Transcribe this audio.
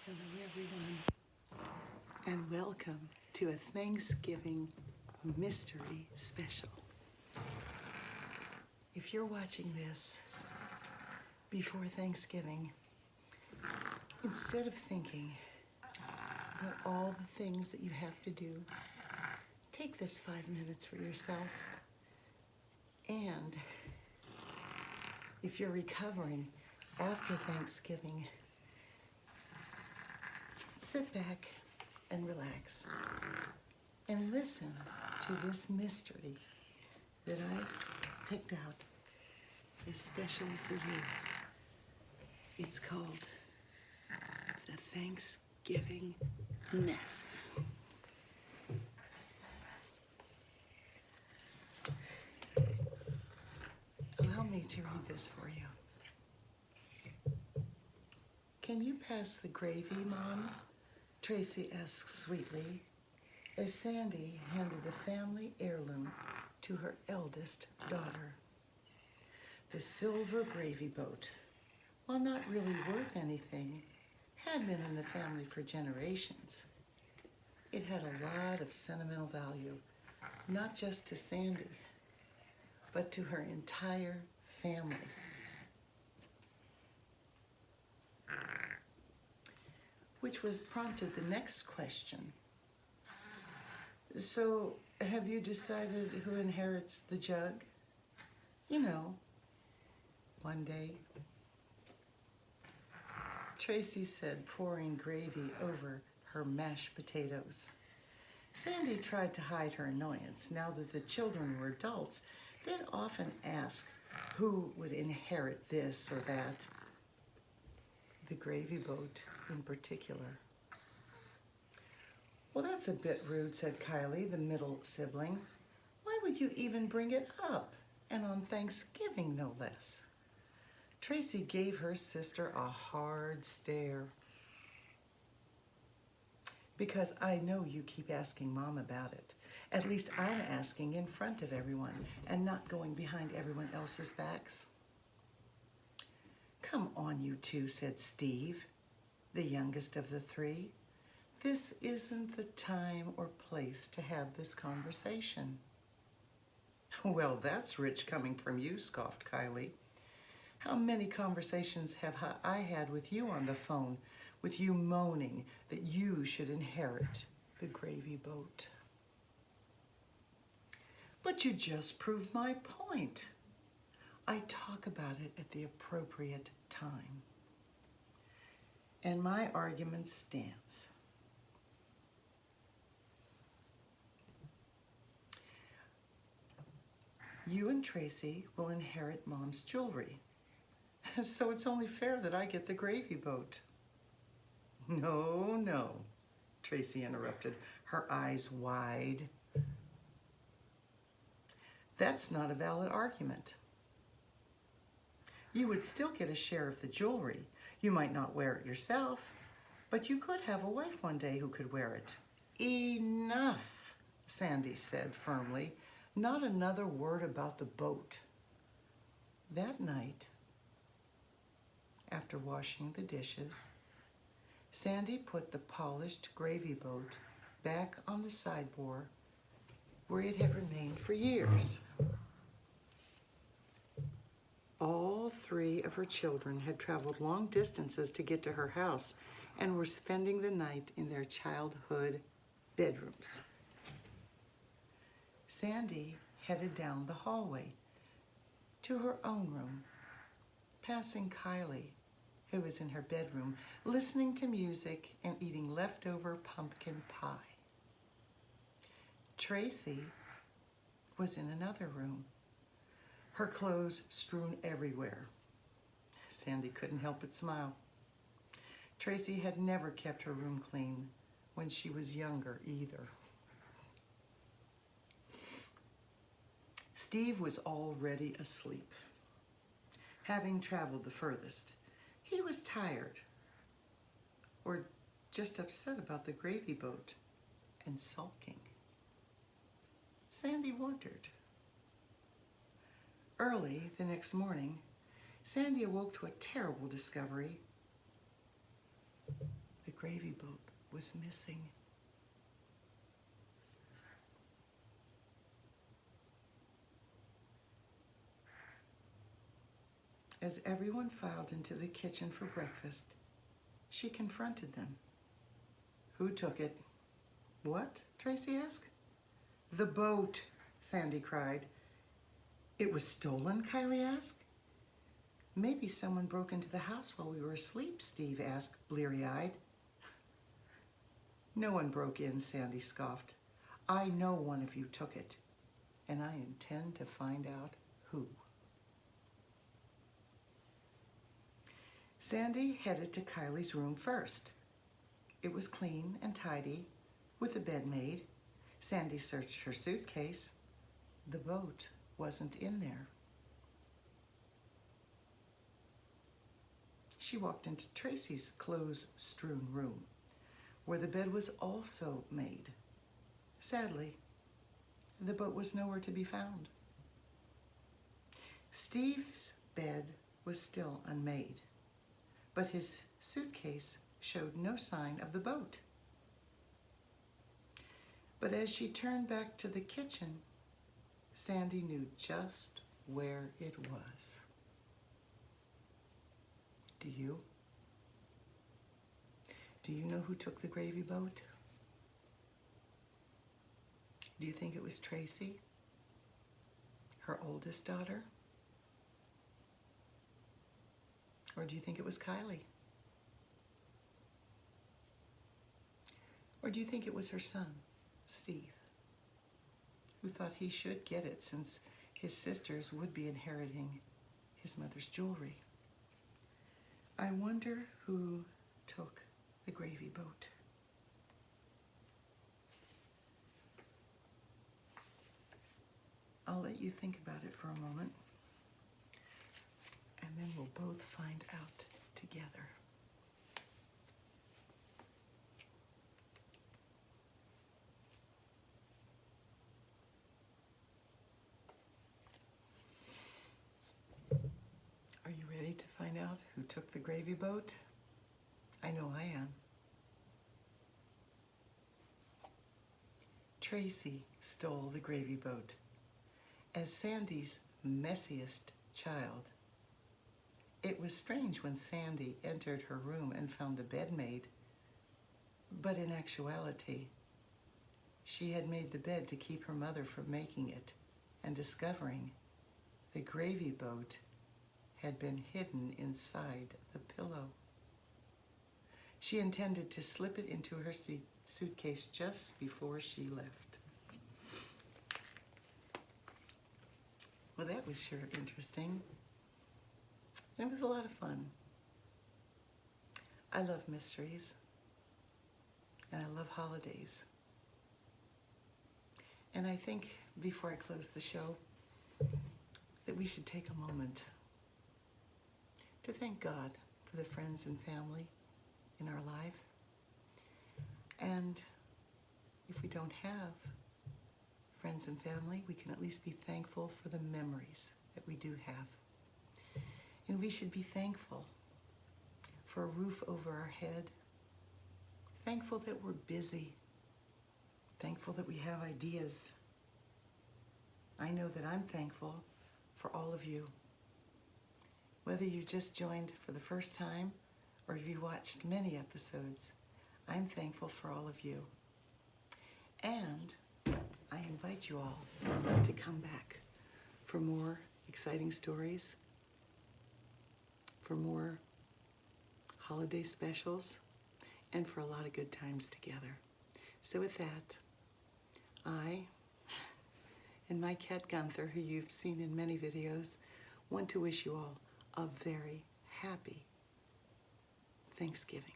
Hello, everyone, and welcome to a Thanksgiving mystery special. If you're watching this before Thanksgiving, instead of thinking about all the things that you have to do, take this 5 minutes for yourself. And if you're recovering after Thanksgiving, sit back and relax and listen to this mystery that I've picked out especially for you. It's called The Thanksgiving Mess. Allow me to read this for you. Can you pass the gravy, Mom? Tracy asks sweetly, as Sandy handed the family heirloom to her eldest daughter. The silver gravy boat, while not really worth anything, had been in the family for generations. It had a lot of sentimental value, not just to Sandy, but to her entire family. Which was prompted the next question. So, have you decided who inherits the jug? You know, one day. Tracy said, pouring gravy over her mashed potatoes. Sandy tried to hide her annoyance. Now that the children were adults, they'd often ask who would inherit this or that. The gravy boat in particular. Well, that's a bit rude, said Kylie, the middle sibling. Why would you even bring it up? And on Thanksgiving, no less. Tracy gave her sister a hard stare. Because I know you keep asking Mom about it. At least I'm asking in front of everyone and not going behind everyone else's backs. Come on, you two, said Steve, the youngest of the three. This isn't the time or place to have this conversation. Well, that's rich coming from you, scoffed Kylie. How many conversations have I had with you on the phone, with you moaning that you should inherit the gravy boat? But you just proved my point. I talk about it at the appropriate time. And my argument stands. You and Tracy will inherit Mom's jewelry. So it's only fair that I get the gravy boat. No, Tracy interrupted, her eyes wide. That's not a valid argument. You would still get a share of the jewelry. You might not wear it yourself, but you could have a wife one day who could wear it. Enough, Sandy said firmly. Not another word about the boat. That night, after washing the dishes, Sandy put the polished gravy boat back on the sideboard where it had remained for years. All three of her children had traveled long distances to get to her house and were spending the night in their childhood bedrooms. Sandy headed down the hallway to her own room, passing Kylie, who was in her bedroom, listening to music and eating leftover pumpkin pie. Tracy was in another room, her clothes strewn everywhere. Sandy couldn't help but smile. Tracy had never kept her room clean when she was younger either. Steve was already asleep, having traveled the furthest. He was tired, or just upset about the gravy boat and sulking. Sandy wondered. Early the next morning, Sandy awoke to a terrible discovery. The gravy boat was missing. As everyone filed into the kitchen for breakfast, she confronted them. Who took it? What? Tracy asked. The boat, Sandy cried. It was stolen? Kylie asked. Maybe someone broke into the house while we were asleep, Steve asked, bleary-eyed. No one broke in, Sandy scoffed. I know one of you took it, and I intend to find out who. Sandy headed to Kylie's room first. It was clean and tidy, with a bed made. Sandy searched her suitcase. The boat wasn't in there. She walked into Tracy's clothes-strewn room, where the bed was also made. Sadly, the boat was nowhere to be found. Steve's bed was still unmade, but his suitcase showed no sign of the boat. But as she turned back to the kitchen, Sandy knew just where it was. Do you? Do you know who took the gravy boat? Do you think it was Tracy, her oldest daughter? Or do you think it was Kylie? Or do you think it was her son, Steve, who thought he should get it since his sisters would be inheriting his mother's jewelry? I wonder who took the gravy boat. I'll let you think about it for a moment, and then we'll both find out together. Are you ready to find out who took the gravy boat? I know I am. Tracy stole the gravy boat. As Sandy's messiest child, it was strange when Sandy entered her room and found the bed made, but in actuality, she had made the bed to keep her mother from making it and discovering the gravy boat had been hidden inside the pillow. She intended to slip it into her suitcase just before she left. Well, that was sure interesting. It was a lot of fun. I love mysteries, and I love holidays. And I think before I close the show, that we should take a moment to thank God for the friends and family in our life. And if we don't have friends and family, we can at least be thankful for the memories that we do have. And we should be thankful for a roof over our head, thankful that we're busy, thankful that we have ideas. I know that I'm thankful for all of you. Whether you just joined for the first time or if you watched many episodes, I'm thankful for all of you. And I invite you all to come back for more exciting stories, for more holiday specials, and for a lot of good times together. So with that, I and my cat Gunther, who you've seen in many videos, want to wish you all a very happy Thanksgiving.